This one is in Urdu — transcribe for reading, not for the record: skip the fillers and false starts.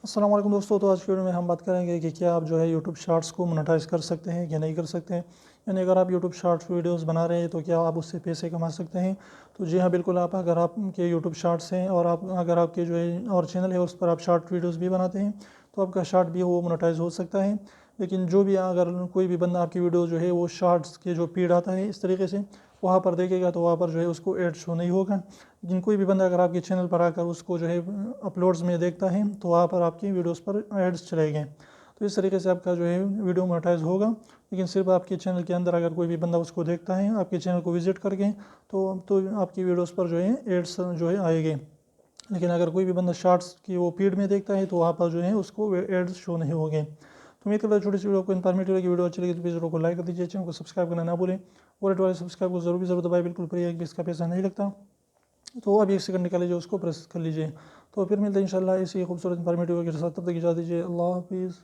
السلام علیکم دوستو، تو آج کی ویڈیو میں ہم بات کریں گے کہ کیا آپ جو ہے یوٹیوب شارٹس کو مونیٹائز کر سکتے ہیں یا نہیں کر سکتے ہیں. یعنی اگر آپ یوٹیوب شارٹس ویڈیوز بنا رہے ہیں تو کیا آپ اس سے پیسے کما سکتے ہیں. تو جی ہاں بالکل، اگر آپ کے یوٹیوب شارٹس ہیں اور اگر آپ کے جو ہے اور چینل ہے اس پر آپ شارٹ ویڈیوز بھی بناتے ہیں تو آپ کا شارٹ بھی وہ مونیٹائز ہو سکتا ہے. لیکن جو بھی اگر کوئی بھی بندہ آپ کی ویڈیو جو ہے وہ شارٹس کے جو فیڈ آتا ہے اس طریقے سے وہاں پر دیکھے گا تو وہاں پر جو ہے اس کو ایڈ شو نہیں ہوگا. لیکن کوئی بھی بندہ اگر آپ کے چینل پر آ کر اس کو جو ہے اپلوڈز میں دیکھتا ہے تو وہاں پر آپ کی ویڈیوز پر ایڈز چلے گئے. تو اس طریقے سے آپ کا جو ہے ویڈیو مونیٹائز ہوگا. لیکن صرف آپ کے چینل کے اندر اگر کوئی بھی بندہ اس کو دیکھتا ہے آپ کے چینل کو وزٹ کر کے تو آپ کی ویڈیوز پر جو ہے ایڈس جو ہے آئے گے. لیکن اگر کوئی بھی بندہ شارٹس کی وہ فیڈ میں دیکھتا ہے تو وہاں پر جو ہے اس کو ایڈز شو نہیں ہوگے. تو امید کرتا ہوں چھوٹی سی ویڈیو کو انفارمیٹیو لگی. ویڈیو اچھی لگی تو پلیز ویڈیو کو لائک کر دیجیے، چینل کو سبسکرائب کرنا نہ بھولیں اور ریڈ والے سبسکرائب کو ضرور دبائیں. بالکل فری ہے، اس کا پیسہ نہیں لگتا. تو اب 1 سیکنڈ نکال لیجیے، اس کو پریس کر لیجیے. تو پھر ملتے ہیں انشاءاللہ اسی خوبصورت انفارمیٹیو کے ساتھ. تب تک اجازت دیجیے. اللہ حافظ.